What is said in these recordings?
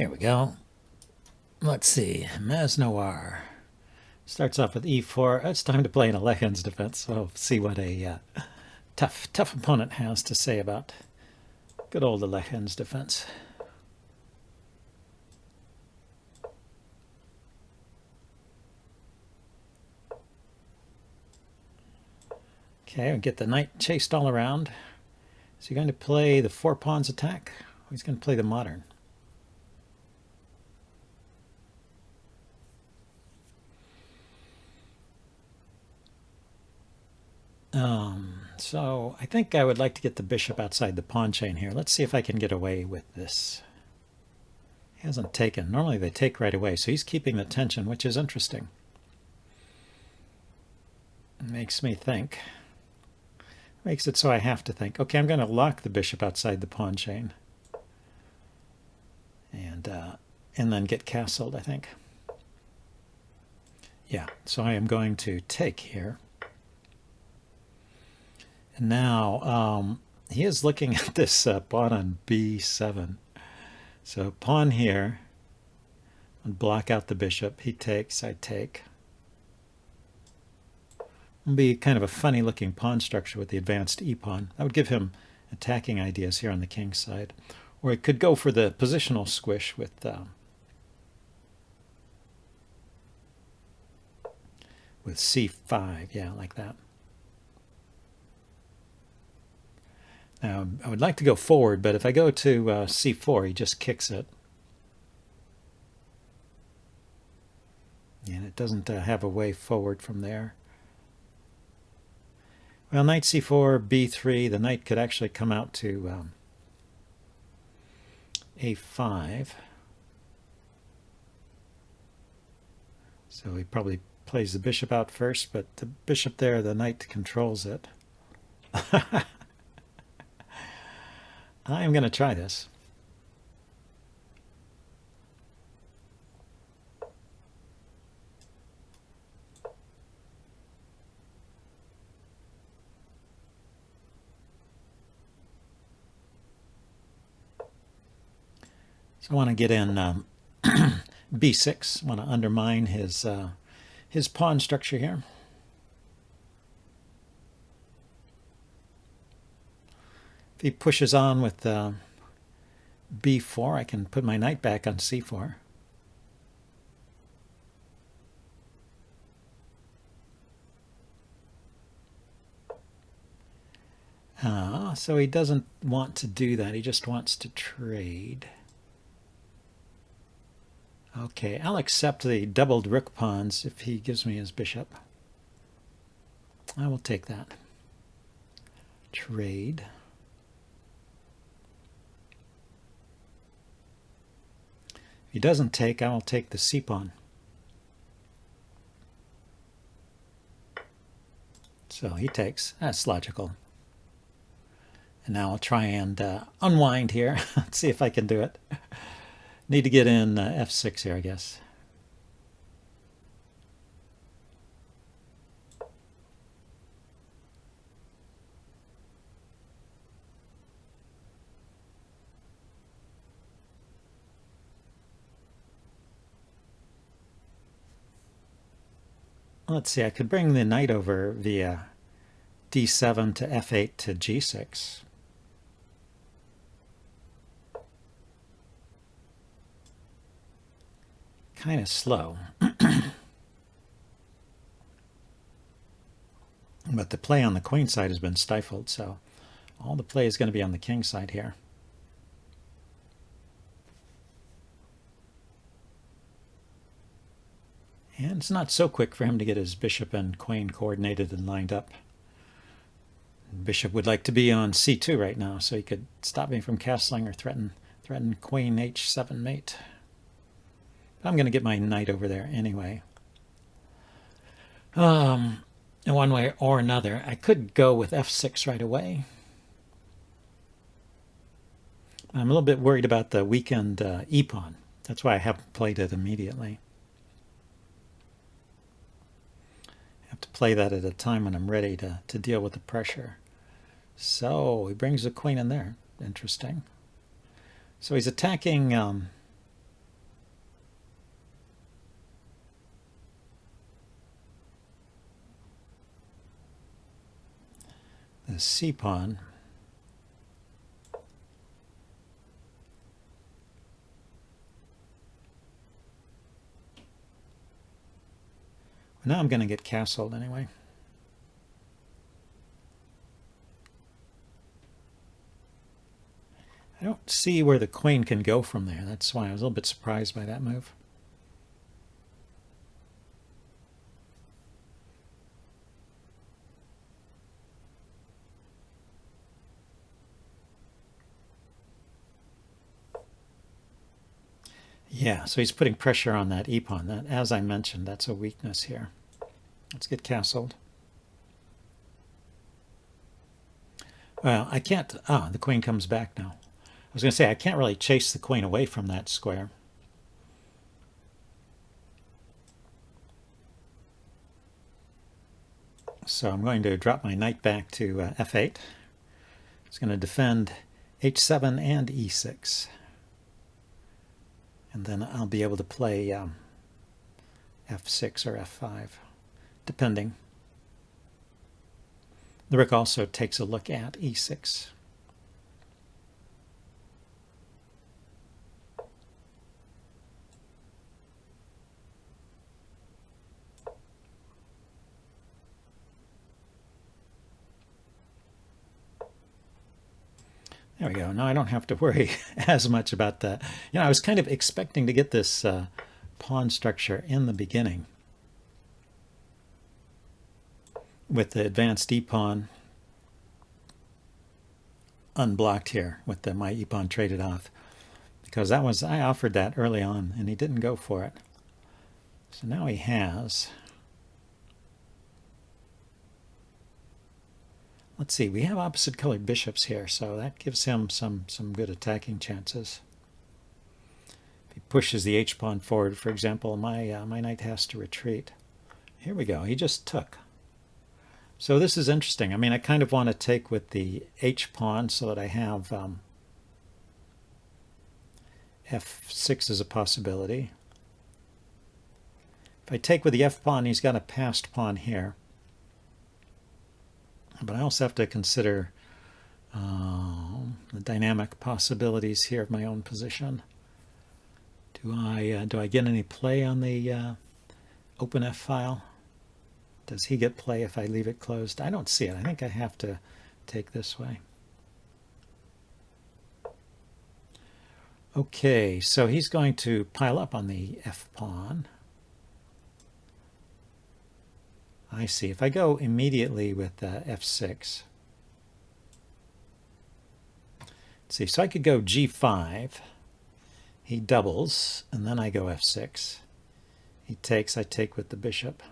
Here we go. Let's see. Masnoir starts off with e4. It's time to play an Alekhine's defense. So we'll see what a tough opponent has to say about good old Alekhine's defense. Okay, we get the knight chased all around. Is he going to play the 4 pawns attack? Or he's going to play the modern. So I think I would like to get the bishop outside the pawn chain here. Let's see if I can get away with this. He hasn't taken. Normally they take right away, so he's keeping the tension, which is interesting. It makes me think. Makes it so I have to think. Okay, I'm going to lock the bishop outside the pawn chain. And then get castled, I think. Yeah, so I am going to take here. And now he is looking at this pawn on b7. So pawn here, and block out the bishop. He takes, I take. It'll be kind of a funny looking pawn structure with the advanced e-pawn. That would give him attacking ideas here on the king's side. Or it could go for the positional squish with c5, yeah, like that. Now, I would like to go forward, but if I go to c4, he just kicks it. And it doesn't have a way forward from there. Well, knight c4, b3, the knight could actually come out to a5. So he probably plays the bishop out first, but the bishop there, the knight controls it. I am going to try this. So I want to get in b6. I want to undermine his pawn structure here. If he pushes on with b4, I can put my knight back on c4. So he doesn't want to do that. He just wants to trade. Okay, I'll accept the doubled rook pawns if he gives me his bishop. I will take that. Trade. If he doesn't take, I will take the c-pawn. So he takes. That's logical. And now I'll try and unwind here. Let's see if I can do it. Need to get in f6 here, I guess. Let's see, I could bring the knight over via d7 to f8 to g6. Kind of slow. But the play on the queen side has been stifled, so all the play is going to be on the king side here. And it's not so quick for him to get his bishop and queen coordinated and lined up. Bishop would like to be on c2 right now, so he could stop me from castling or threaten queen h7 mate. I'm going to get my knight over there anyway. In one way or another, I could go with f6 right away. I'm a little bit worried about the weakened e-pawn. That's why I haven't played it immediately. I have to play that at a time when I'm ready to deal with the pressure. So he brings the queen in there. Interesting. So he's attacking c pawn. Now I'm going to get castled anyway. I don't see where the queen can go from there. That's why I was a little bit surprised by that move. Yeah, so he's putting pressure on that e-pawn. That, as I mentioned, that's a weakness here. Let's get castled. Well, I can't... Ah, the queen comes back now. I was going to say, I can't really chase the queen away from that square. So I'm going to drop my knight back to f8. It's going to defend h7 and e6. And then I'll be able to play f6 or f5, depending. The rook also takes a look at e6. There we go. Now I don't have to worry as much about that. You know, I was kind of expecting to get this pawn structure in the beginning with the advanced e-pawn unblocked here with my e-pawn traded off, because that was, I offered that early on and he didn't go for it. So now he has... Let's see, we have opposite colored bishops here, so that gives him some good attacking chances. If he pushes the h-pawn forward, for example, my knight has to retreat. Here we go, he just took. So this is interesting. I mean, I kind of want to take with the h-pawn so that I have f6 as a possibility. If I take with the f-pawn, he's got a passed pawn here. But I also have to consider the dynamic possibilities here of my own position. Do I get any play on the open F file? Does he get play if I leave it closed? I don't see it. I think I have to take this way. Okay, so he's going to pile up on the F pawn. I see. If I go immediately with f6, let's see, so I could go g5, he doubles, and then I go f6. He takes, I take with the bishop.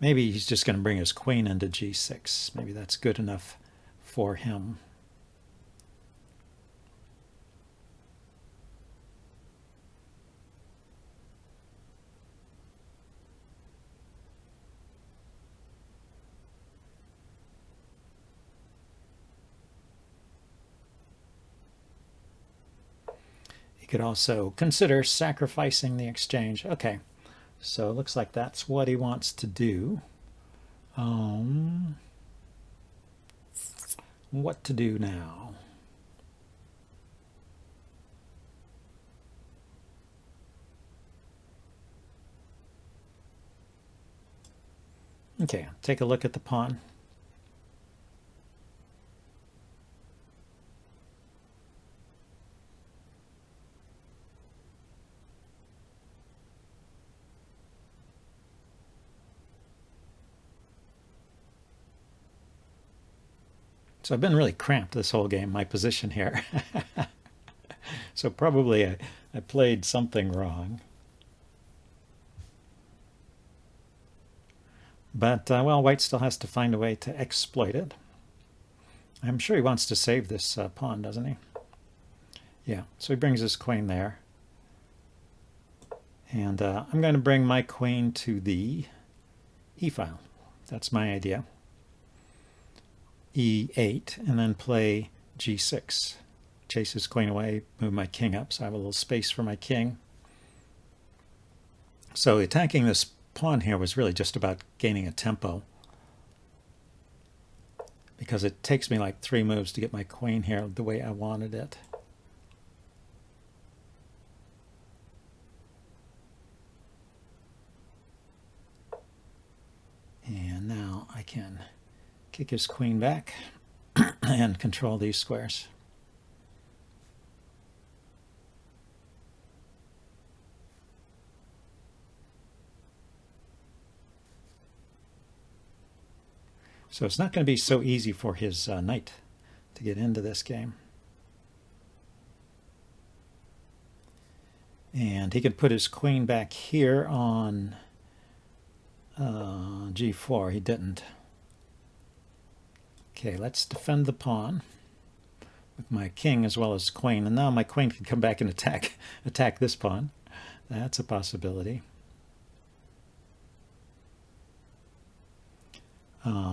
Maybe he's just going to bring his queen into g6. Maybe that's good enough for him. You could also consider sacrificing the exchange. Okay, so it looks like that's what he wants to do. What to do now? Okay, take a look at the pawn. So I've been really cramped this whole game, my position here. So probably I played something wrong. But, well, white still has to find a way to exploit it. I'm sure he wants to save this pawn, doesn't he? Yeah, so he brings his queen there. And I'm going to bring my queen to the e-file. That's my idea. e8, and then play g6. Chase his queen away, move my king up, so I have a little space for my king. So attacking this pawn here was really just about gaining a tempo, because it takes me like 3 moves to get my queen here the way I wanted it. And now I can kick his queen back and control these squares. So it's not going to be so easy for his knight to get into this game. And he could put his queen back here on g4. He didn't. Okay, let's defend the pawn with my king as well as queen. And now my queen can come back and attack this pawn. That's a possibility.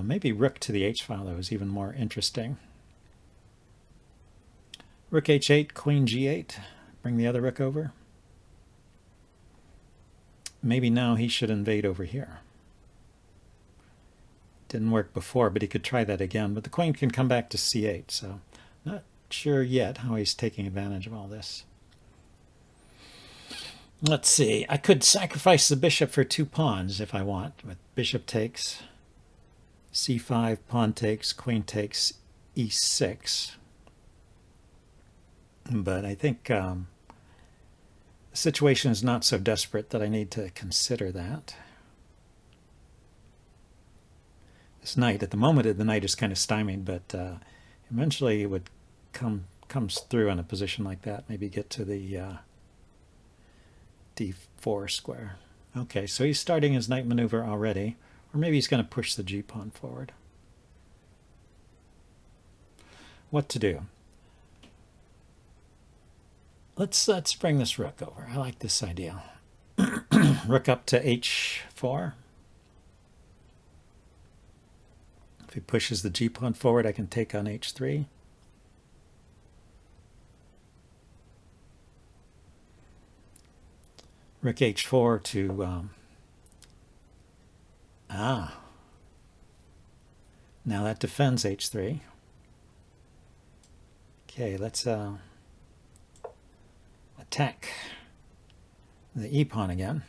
Maybe rook to the h-file, though, is even more interesting. Rook h8, queen g8. Bring the other rook over. Maybe now he should invade over here. Didn't work before, but he could try that again. But the queen can come back to c8, so not sure yet how he's taking advantage of all this. Let's see. I could sacrifice the bishop for 2 pawns if I want, with bishop takes, c5, pawn takes, queen takes, e6. But I think the situation is not so desperate that I need to consider that. This knight, at the moment, the knight is kind of stymied, but eventually it would comes through in a position like that. Maybe get to the d4 square. Okay, so he's starting his knight maneuver already. Or maybe he's going to push the g-pawn forward. What to do? Let's bring this rook over. I like this idea. Rook up to h4. If he pushes the g-pawn forward, I can take on h3. Rook h4 to... now that defends h3. Okay, let's attack the e-pawn again.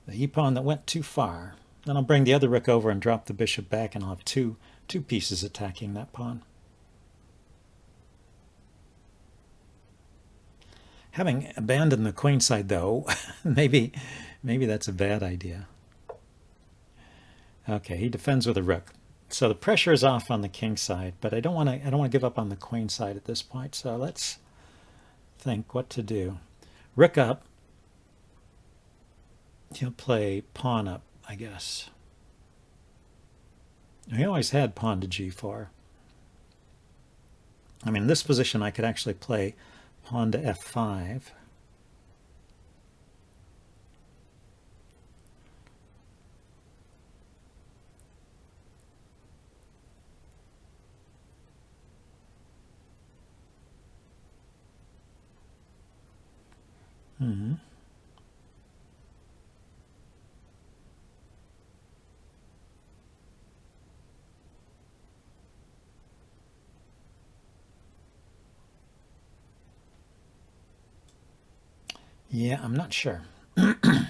The e-pawn that went too far. Then I'll bring the other rook over and drop the bishop back, and I'll have two pieces attacking that pawn. Having abandoned the queen side, though, maybe that's a bad idea. Okay, he defends with a rook. So the pressure is off on the king side, but I don't want to give up on the queen side at this point. So let's think what to do. Rook up. He'll play pawn up, I guess. He always had pawn to g4. I mean, in this position, I could actually play pawn to f5. Yeah, I'm not sure. I'll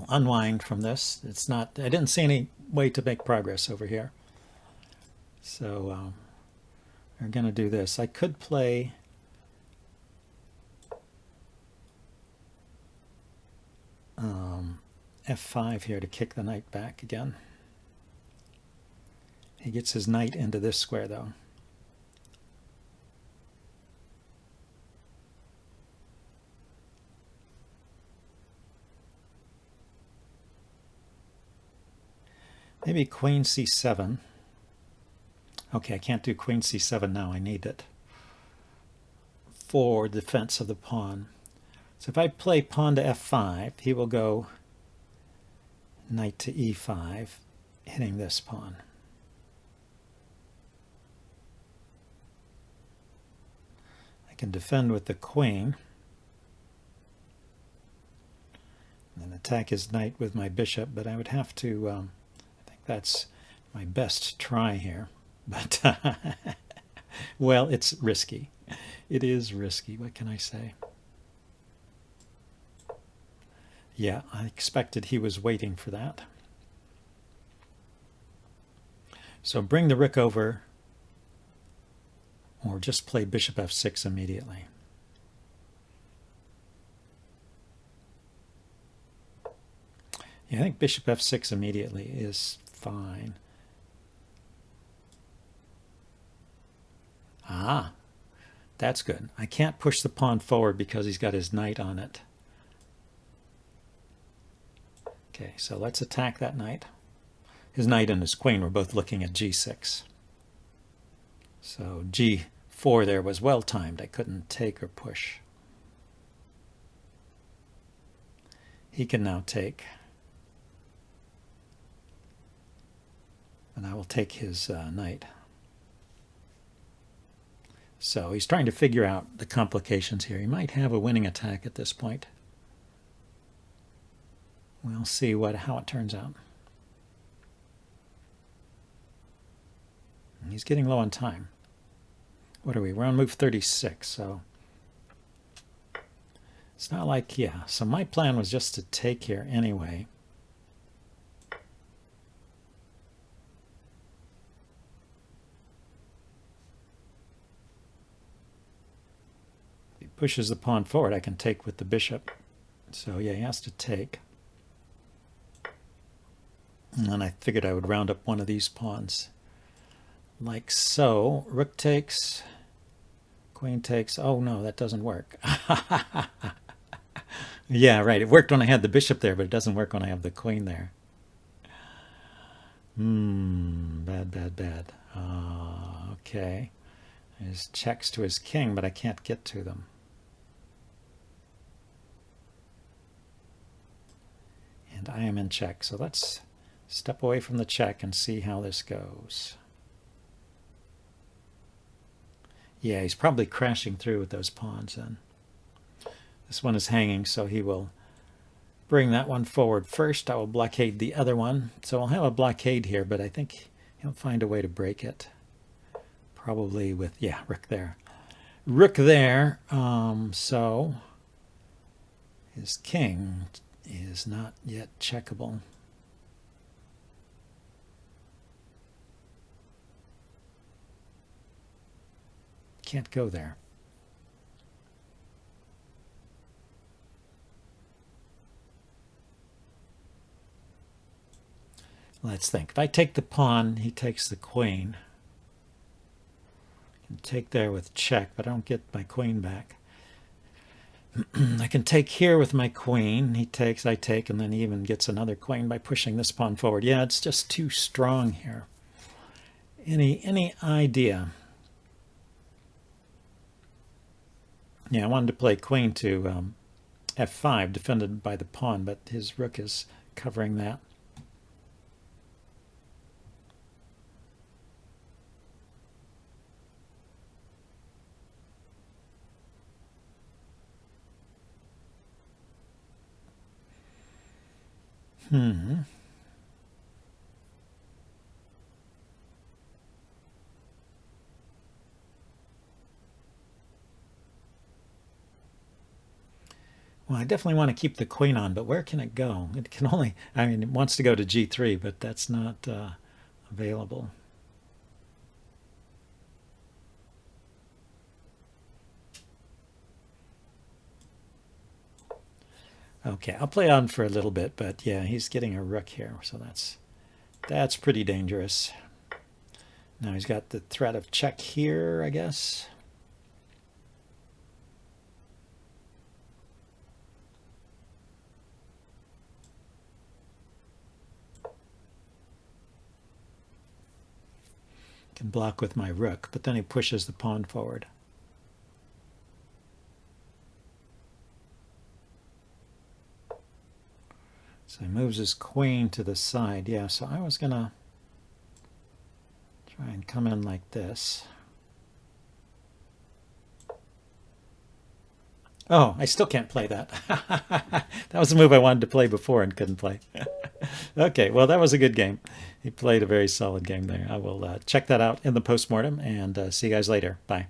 unwind from this. It's not. I didn't see any way to make progress over here. So we're going to do this. I could play f5 here to kick the knight back again. He gets his knight into this square, though. Maybe queen c7. Okay, I can't do queen c7 now. I need it for defense of the pawn. So if I play pawn to f5, he will go knight to e5, hitting this pawn. I can defend with the queen. And And attack his knight with my bishop, but I would have to, I think that's my best try here. But, well, it's risky. It is risky. What can I say? Yeah, I expected he was waiting for that. So bring the rook over, or just play bishop f6 immediately. Yeah, I think bishop f6 immediately is fine. Ah, that's good. I can't push the pawn forward because he's got his knight on it. Okay, so let's attack that knight. His knight and his queen were both looking at g6. So g4 there was well timed. I couldn't take or push. He can now take. And I will take his knight. So he's trying to figure out the complications here. He might have a winning attack at this point. We'll see how it turns out. He's getting low on time. What are we? We're on move 36, so it's not like, yeah. So my plan was just to take here anyway. If he pushes the pawn forward, I can take with the bishop. So yeah, he has to take. And then I figured I would round up one of these pawns. Like so. Rook takes. Queen takes. Oh no, that doesn't work. Yeah, right. It worked when I had the bishop there, but it doesn't work when I have the queen there. Bad, bad, bad. Okay. There's checks to his king, but I can't get to them. And I am in check, so let's step away from the check and see how this goes. Yeah, he's probably crashing through with those pawns then. This one is hanging, so he will bring that one forward first. I will blockade the other one. So I'll have a blockade here, but I think he'll find a way to break it. Probably with, yeah, rook there. Rook there. So his king is not yet checkable. Can't go there. Let's think. If I take the pawn, he takes the queen. I can take there with check, but I don't get my queen back. I can take here with my queen. He takes, I take, and then he even gets another queen by pushing this pawn forward. Yeah, it's just too strong here. Any idea? Yeah, I wanted to play queen to f5, defended by the pawn, but his rook is covering that. Well, I definitely want to keep the queen on, but where can it go? It can only, I mean, it wants to go to g3, but that's not available. Okay, I'll play on for a little bit, but yeah, he's getting a rook here, so that's pretty dangerous. Now he's got the threat of check here, I guess. Can block with my rook, but then he pushes the pawn forward. So he moves his queen to the side. Yeah, so I was going to try and come in like this. Oh, I still can't play that. That was a move I wanted to play before and couldn't play. Okay, well, that was a good game. He played a very solid game there. I will check that out in the postmortem and see you guys later. Bye.